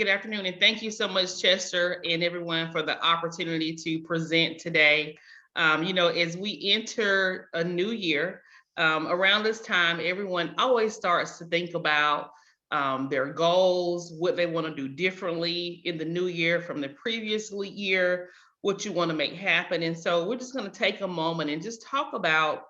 Good afternoon, and thank you so much, Chester, and everyone for the opportunity to present today. As we enter a new year, around this time, everyone always starts to think about their goals, what they want to do differently in the new year from the previous year, what you want to make happen. And so we're just going to take a moment and just talk about,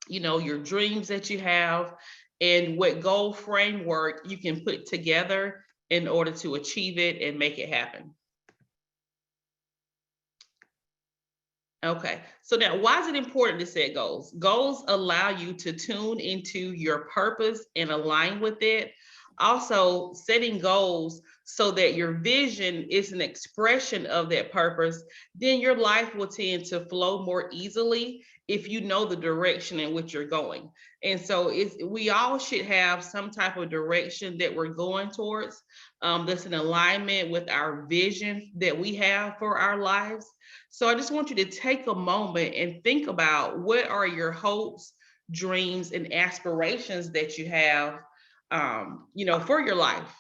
your dreams that you have and what goal framework you can put together in order to achieve it and make it happen. Okay, so now why is it important to set goals? Goals allow you to tune into your purpose and align with it. Also, setting goals so that your vision is an expression of that purpose, then your life will tend to flow more easily if you know the direction in which you're going. And so we all should have some type of direction that we're going towards, that's in alignment with our vision that we have for our lives. So I just want you to take a moment and think about what are your hopes, dreams, and aspirations that you have, for your life.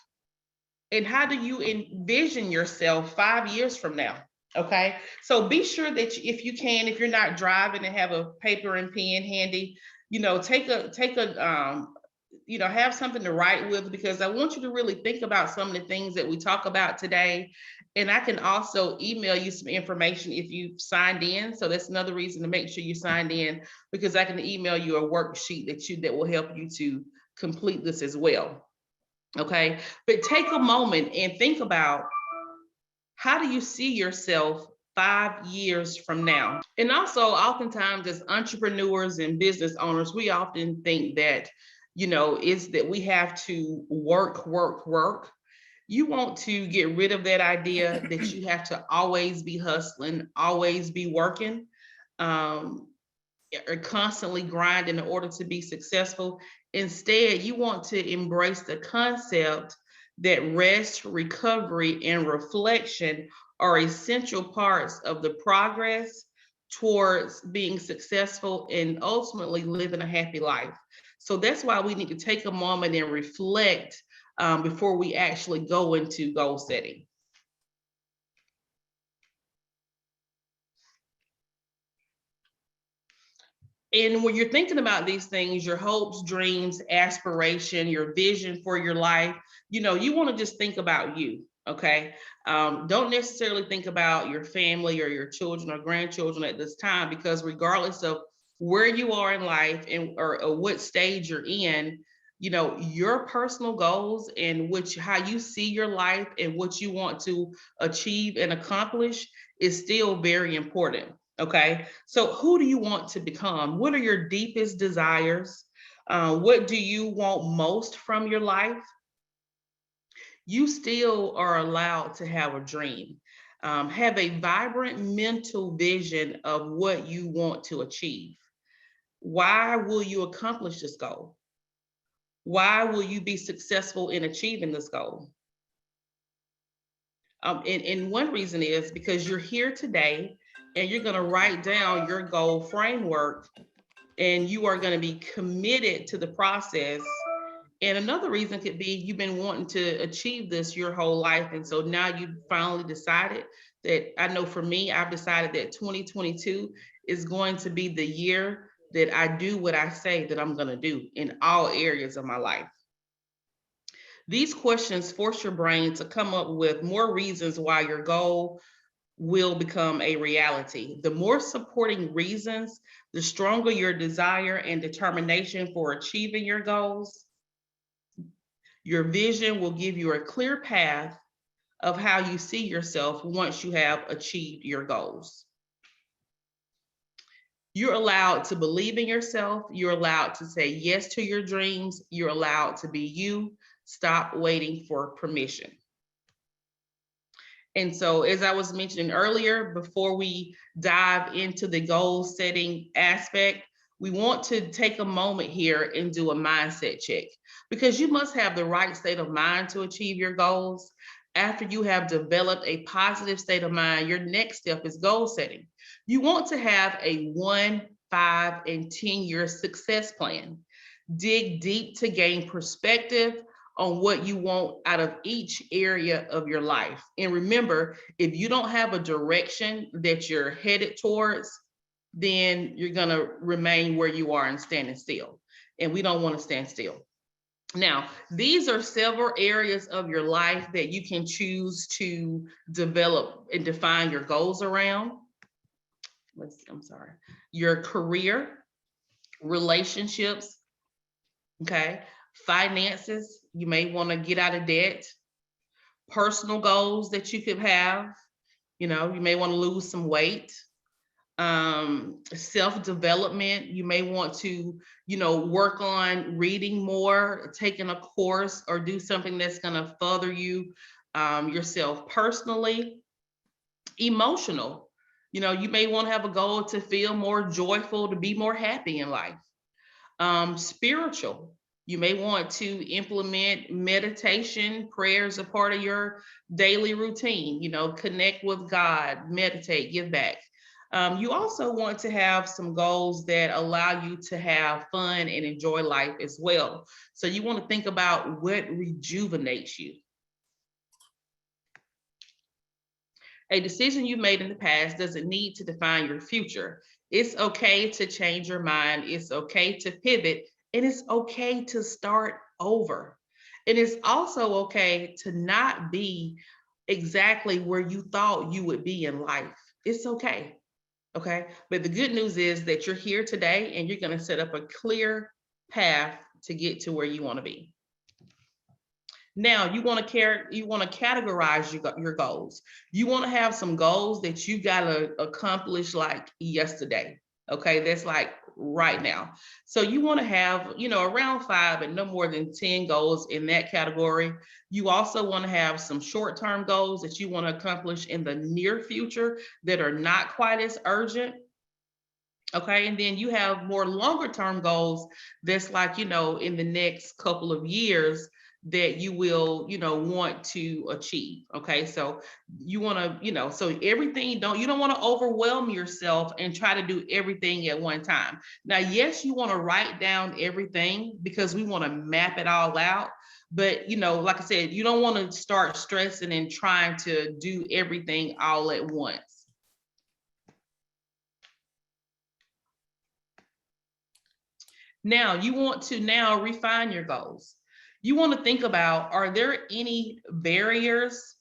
And how do you envision yourself 5 years from now? Okay, so be sure that if you can, if you're not driving and have a paper and pen handy, have something to write with, because I want you to really think about some of the things that we talk about today. And I can also email you some information if you signed in. So that's another reason to make sure you signed in, because I can email you a worksheet that will help you to complete this as well. Okay, but take a moment and think about, how do you see yourself 5 years from now? And also, oftentimes as entrepreneurs and business owners, we often think that, is that we have to work, work, work. You want to get rid of that idea that you have to always be hustling, always be working, or constantly grind in order to be successful. Instead, you want to embrace the concept that rest, recovery, and reflection are essential parts of the progress towards being successful and ultimately living a happy life. So that's why we need to take a moment and reflect before we actually go into goal setting. And when you're thinking about these things, your hopes, dreams, aspiration, your vision for your life, you want to just think about you. Okay. Don't necessarily think about your family or your children or grandchildren at this time, because regardless of where you are in life or what stage you're in, your personal goals and how you see your life and what you want to achieve and accomplish is still very important. Okay, so who do you want to become? What are your deepest desires? What do you want most from your life? You still are allowed to have a dream. Have a vibrant mental vision of what you want to achieve. Why will you accomplish this goal? Why will you be successful in achieving this goal? And one reason is because you're here today and you're going to write down your goal framework, and you are going to be committed to the process. And another reason could be you've been wanting to achieve this your whole life. And so now you finally decided that, I know for me, I've decided that 2022 is going to be the year that I do what I say that I'm going to do in all areas of my life. These questions force your brain to come up with more reasons why your goal will become a reality. The more supporting reasons, the stronger your desire and determination for achieving your goals. Your vision will give you a clear path of how you see yourself once you have achieved your goals. You're allowed to believe in yourself. You're allowed to say yes to your dreams. You're allowed to be you. Stop waiting for permission. And so, as I was mentioning earlier, before we dive into the goal setting aspect, we want to take a moment here and do a mindset check, because you must have the right state of mind to achieve your goals. After you have developed a positive state of mind, your next step is goal setting. You want to have a 1, 5, and 10-year success plan. Dig deep to gain perspective on what you want out of each area of your life. And remember, if you don't have a direction that you're headed towards, then you're going to remain where you are and standing still. And we don't want to stand still. Now, these are several areas of your life that you can choose to develop and define your goals around. I'm sorry. Your career, relationships, okay, finances, you may want to get out of debt, personal goals that you could have, you may want to lose some weight, self-development, you may want to, work on reading more, taking a course, or do something that's going to further you, yourself personally. Emotional, you may want to have a goal to feel more joyful, to be more happy in life. Spiritual, you may want to implement meditation, prayers a part of your daily routine, connect with God, meditate, give back. You also want to have some goals that allow you to have fun and enjoy life as well. So you want to think about what rejuvenates you. A decision you made in the past doesn't need to define your future. It's okay to change your mind. It's okay to pivot, and it's okay to start over. And it's also okay to not be exactly where you thought you would be in life. It's okay. Okay. But the good news is that you're here today and you're going to set up a clear path to get to where you want to be. Now you want to categorize your goals. You want to have some goals that you got to accomplish like yesterday. Okay, that's like right now. So you want to have, around 5 and no more than 10 goals in that category. You also want to have some short-term goals that you want to accomplish in the near future that are not quite as urgent. Okay, and then you have more longer-term goals that's like, in the next couple of years that you will, want to achieve. Okay, so you want to, so everything, you don't want to overwhelm yourself and try to do everything at one time. Now, yes, you want to write down everything because we want to map it all out. But, like I said, you don't want to start stressing and trying to do everything all at once. Now, you want to refine your goals. You want to think about, are there any barriers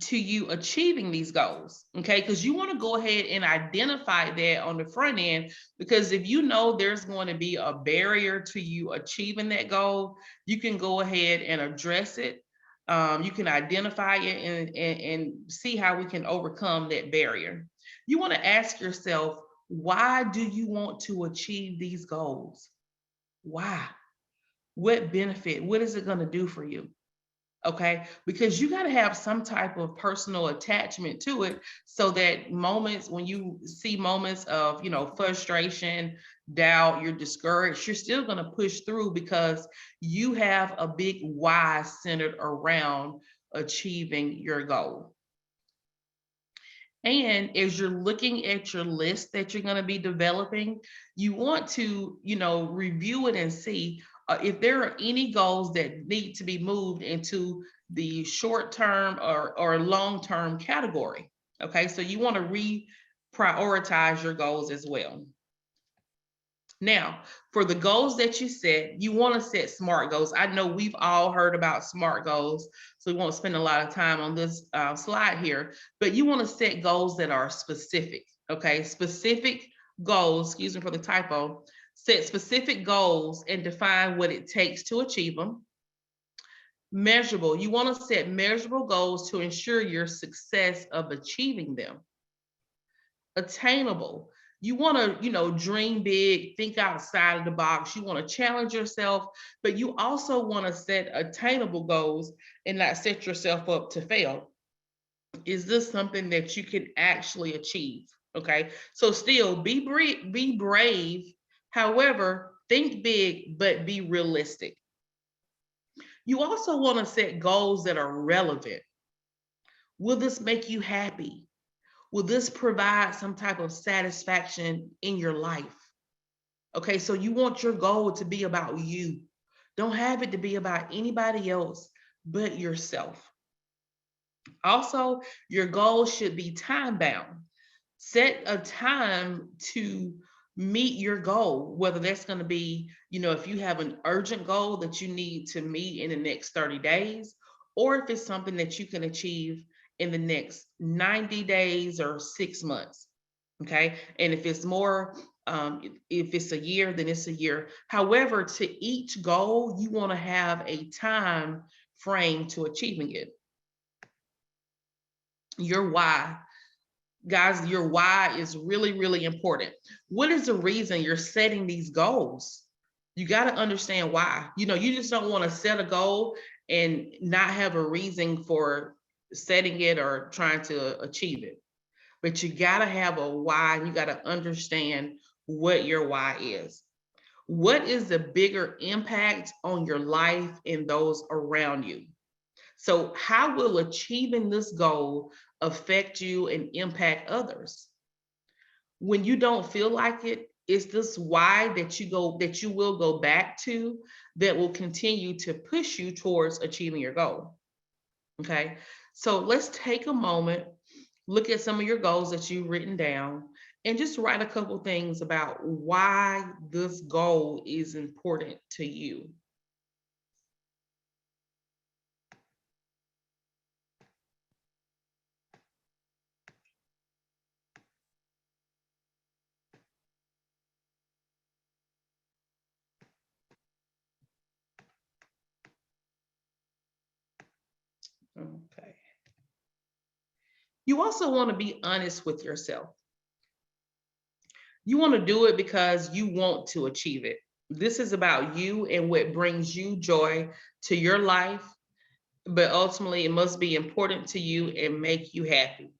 to you achieving these goals? Okay, because you want to go ahead and identify that on the front end, because if you know there's going to be a barrier to you achieving that goal, you can go ahead and address it. You can identify it and see how we can overcome that barrier. You want to ask yourself, why do you want to achieve these goals? Why? What benefit? What is it going to do for you? Okay, because you got to have some type of personal attachment to it, so that moments when you see moments of, frustration, doubt, you're discouraged, you're still going to push through because you have a big why centered around achieving your goal. And as you're looking at your list that you're going to be developing, you want to, review it and see if there are any goals that need to be moved into the short-term or long-term category. Okay, so you want to reprioritize your goals as well. Now, for the goals that you set, you want to set SMART goals. I know we've all heard about SMART goals, so we won't spend a lot of time on this slide here, but you want to set goals that are specific, okay? Specific goals, excuse me for the typo, set specific goals and define what it takes to achieve them. Measurable, you want to set measurable goals to ensure your success of achieving them. Attainable, you want to, dream big, think outside of the box. You want to challenge yourself, but you also want to set attainable goals and not set yourself up to fail. Is this something that you can actually achieve? Okay, so still be brave. However, think big, but be realistic. You also want to set goals that are relevant. Will this make you happy? Will this provide some type of satisfaction in your life? Okay, so you want your goal to be about you. Don't have it to be about anybody else but yourself. Also, your goals should be time bound. Set a time to meet your goal, whether that's going to be, if you have an urgent goal that you need to meet in the next 30 days, or if it's something that you can achieve in the next 90 days or 6 months. Okay. And if it's more, if it's a year, then it's a year. However, to each goal, you want to have a time frame to achieving it. Your why. Guys, your why is really, really important. What is the reason you're setting these goals? You got to understand why. You just don't want to set a goal and not have a reason for setting it or trying to achieve it. But you got to have a why. You got to understand what your why is. What is the bigger impact on your life and those around you? So, how will achieving this goal affect you and impact others? When you don't feel like it, it's this why that you will go back to that will continue to push you towards achieving your goal. Okay. So let's take a moment, look at some of your goals that you've written down, and just write a couple things about why this goal is important to you. Okay. You also want to be honest with yourself. You want to do it because you want to achieve it. This is about you and what brings you joy to your life, but ultimately it must be important to you and make you happy.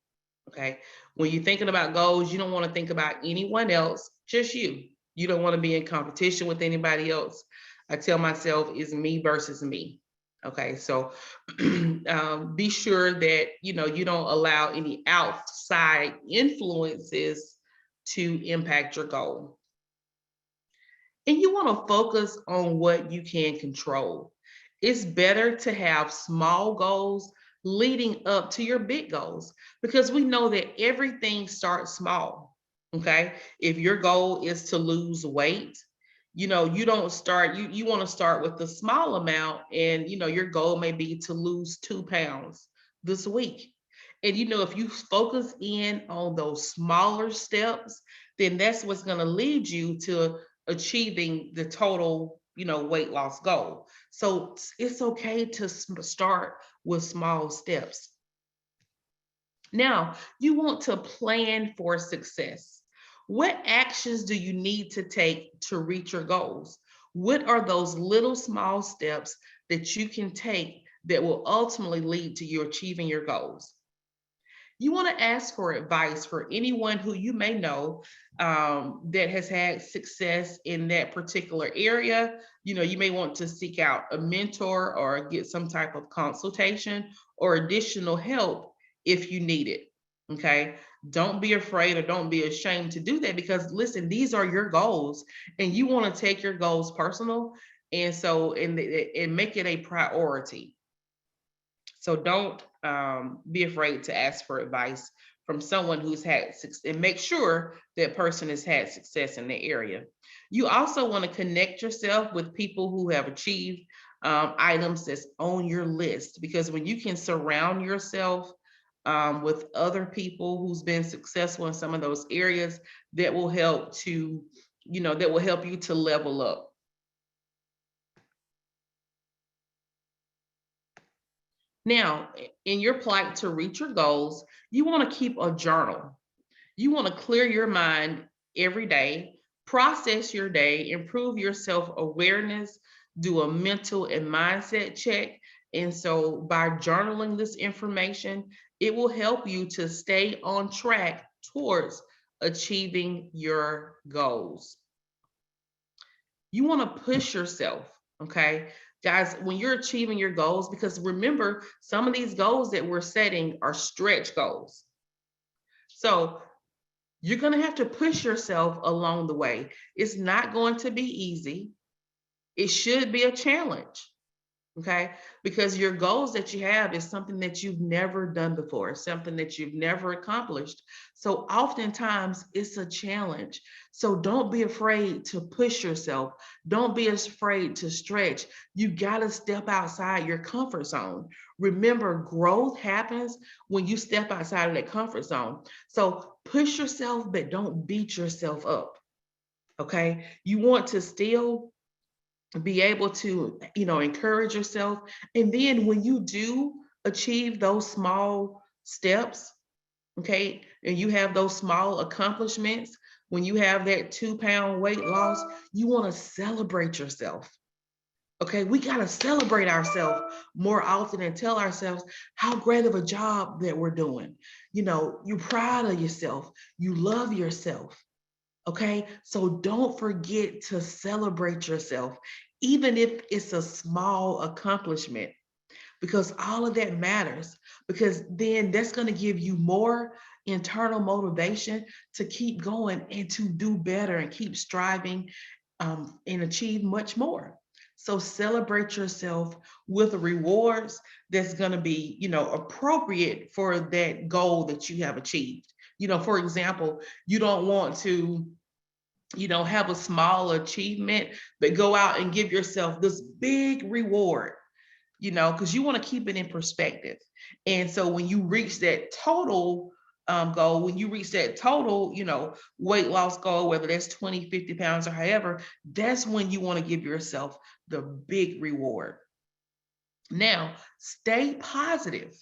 Okay. When you're thinking about goals, you don't want to think about anyone else, just you. You don't want to be in competition with anybody else. I tell myself it's me versus me. Okay. So be sure that, you don't allow any outside influences to impact your goal. And you want to focus on what you can control. It's better to have small goals leading up to your big goals because we know that everything starts small. Okay. If your goal is to lose weight, you don't start, you want to start with the small amount, and your goal may be to lose 2 pounds this week. And if you focus in on those smaller steps, then that's what's going to lead you to achieving the total, weight loss goal. So it's okay to start with small steps. Now, you want to plan for success. What actions do you need to take to reach your goals? What are those little small steps that you can take that will ultimately lead to you achieving your goals? You want to ask for advice for anyone who you may know that has had success in that particular area. You may want to seek out a mentor or get some type of consultation or additional help if you need it. Okay. Don't be afraid or don't be ashamed to do that because listen, these are your goals and you want to take your goals personal. And make it a priority. So don't be afraid to ask for advice from someone who's had success, and make sure that person has had success in the area. You also want to connect yourself with people who have achieved items that's on your list, because when you can surround yourself with other people who's been successful in some of those areas, that will help to, that will help you to level up. Now, in your plight to reach your goals, you want to keep a journal. You want to clear your mind every day, process your day, improve your self awareness, do a mental and mindset check. And so, by journaling this information, it will help you to stay on track towards achieving your goals. You want to push yourself, okay? Guys, when you're achieving your goals, because remember, some of these goals that we're setting are stretch goals. So you're going to have to push yourself along the way. It's not going to be easy. It should be a challenge. Okay, because your goals that you have is something that you've never done before, something that you've never accomplished. So oftentimes it's a challenge. So don't be afraid to push yourself. Don't be afraid to stretch. You got to step outside your comfort zone. Remember, growth happens when you step outside of that comfort zone. So push yourself, but don't beat yourself up. Okay, you want to still be able to, encourage yourself. And then when you do achieve those small steps, okay, and you have those small accomplishments, when you have that 2-pound weight loss, you want to celebrate yourself. Okay, we got to celebrate ourselves more often and tell ourselves how great of a job that we're doing. You're proud of yourself, you love yourself. Okay, so don't forget to celebrate yourself, even if it's a small accomplishment, because all of that matters. Because then that's going to give you more internal motivation to keep going and to do better and keep striving, and achieve much more. So celebrate yourself with rewards that's going to be, appropriate for that goal that you have achieved. For example, you don't want to, have a small achievement, but go out and give yourself this big reward, because you want to keep it in perspective. And so when you reach that total goal, when you reach that total, weight loss goal, whether that's 20, 50 pounds or however, that's when you want to give yourself the big reward. Now, stay positive.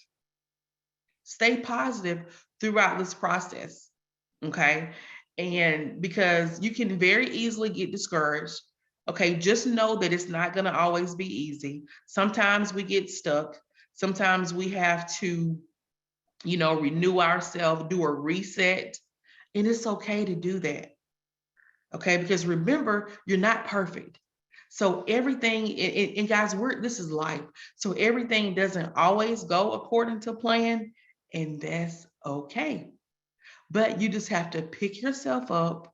Stay positive throughout this process. Okay. And because you can very easily get discouraged. Okay. Just know that it's not going to always be easy. Sometimes we get stuck. Sometimes we have to, renew ourselves, do a reset. And it's okay to do that. Okay. Because remember, you're not perfect. So everything, and guys, this is life. So everything doesn't always go according to plan, and that's okay. But you just have to pick yourself up,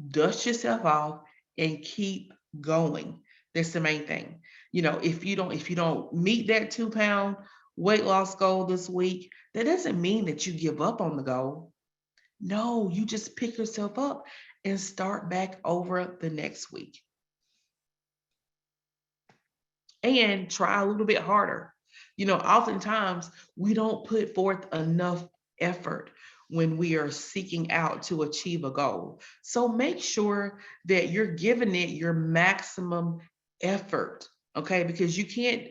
dust yourself off, and keep going. That's the main thing. If you don't meet that 2-pound weight loss goal this week, that doesn't mean that you give up on the goal. No, you just pick yourself up and start back over the next week. And try a little bit harder. Oftentimes we don't put forth enough effort when we are seeking out to achieve a goal. So make sure that you're giving it your maximum effort, okay? Because you can't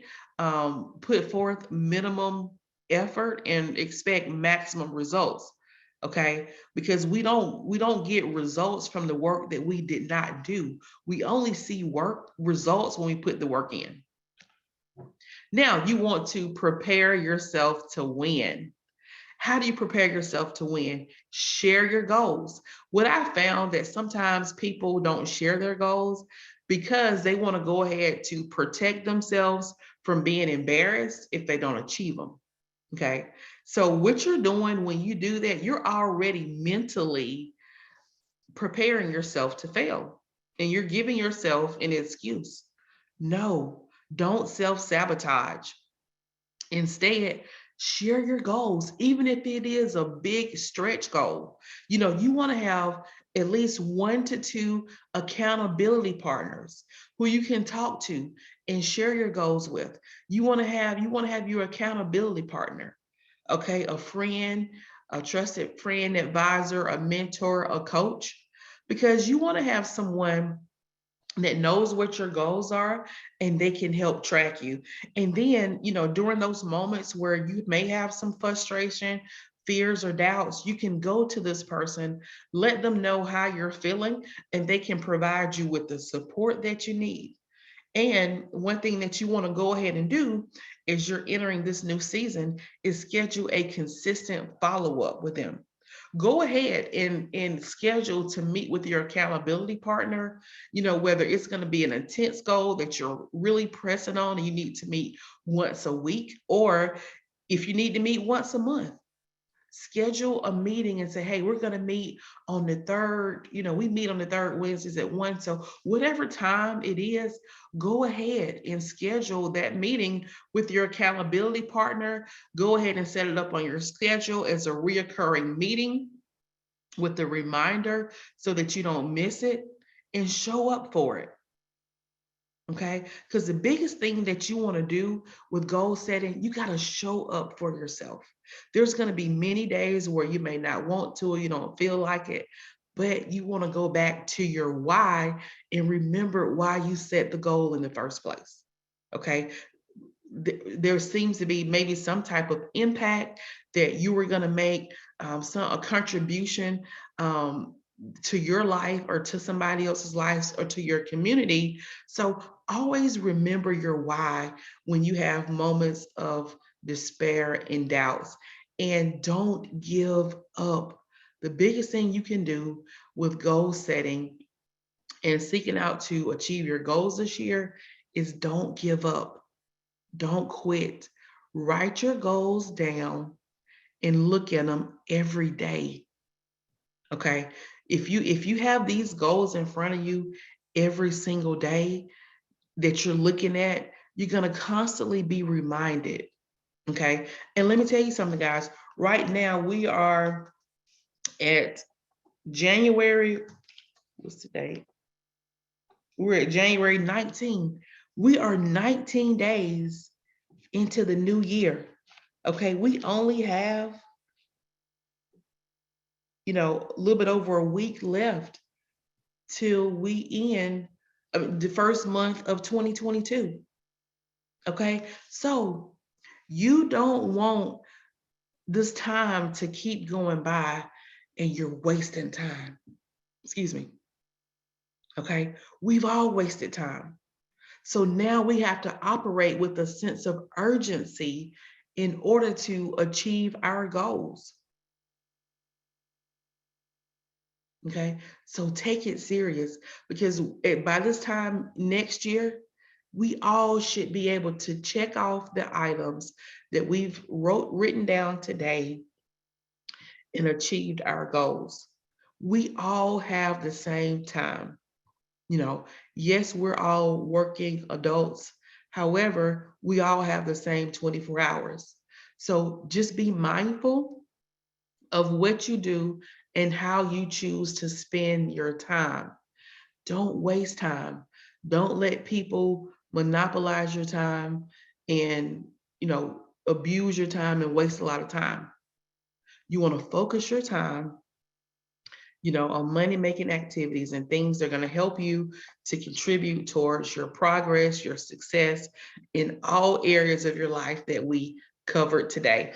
put forth minimum effort and expect maximum results, okay? Because we don't get results from the work that we did not do. We only see results when we put the work in. Now, you want to prepare yourself to win. How do you prepare yourself to win? Share your goals. What I found that sometimes people don't share their goals because they want to go ahead to protect themselves from being embarrassed if they don't achieve them. Okay. So what you're doing when you do that, you're already mentally preparing yourself to fail, and you're giving yourself an excuse. No, don't self-sabotage. Instead, share your goals, even if it is a big stretch goal. You want to have at least 1 to 2 accountability partners who you can talk to and share your goals with. You want to have your accountability partner, okay? A friend, a trusted friend, advisor, a mentor, a coach, because you want to have someone that knows what your goals are and they can help track you. And then, during those moments where you may have some frustration, fears, or doubts, you can go to this person, let them know how you're feeling, and they can provide you with the support that you need. And one thing that you want to go ahead and do as you're entering this new season is schedule a consistent follow-up with them. Go ahead and schedule to meet with your accountability partner, whether it's going to be an intense goal that you're really pressing on and you need to meet once a week, or if you need to meet once a month. schedule a meeting and say, hey, we're going to meet on the third, we meet on the third Wednesdays at 1. So whatever time it is, go ahead and schedule that meeting with your accountability partner. Go ahead and set it up on your schedule as a reoccurring meeting with the reminder so that you don't miss it, and show up for it. Okay, because the biggest thing that you want to do with goal setting, you got to show up for yourself. There's going to be many days where you may not want to, or you don't feel like it, but you want to go back to your why and remember why you set the goal in the first place. Okay, there seems to be maybe some type of impact that you were going to make, a contribution, to your life or to somebody else's life or to your community. So always remember your why when you have moments of despair and doubts, and don't give up. The biggest thing you can do with goal setting and seeking out to achieve your goals this year is don't give up. Don't quit. Write your goals down and look at them every day. Okay. If you have these goals in front of you every single day that you're looking at, you're going to constantly be reminded. Okay. And let me tell you something, guys. Right now we are at January. What's the date? We're at January 19. We are 19 days into the new year. Okay. We only have, a little bit over a week left till we end the first month of 2022. Okay. So you don't want this time to keep going by and you're wasting time. Excuse me. Okay. We've all wasted time. So now we have to operate with a sense of urgency in order to achieve our goals. Okay. So take it serious, because by this time next year, we all should be able to check off the items that we've written down today and achieved our goals. We all have the same time. Yes, we're all working adults. However, we all have the same 24 hours. So just be mindful of what you do and how you choose to spend your time. Don't waste time. Don't let people monopolize your time and, abuse your time and waste a lot of time. You want to focus your time, on money making activities and things that are going to help you to contribute towards your progress, your success in all areas of your life that we covered today.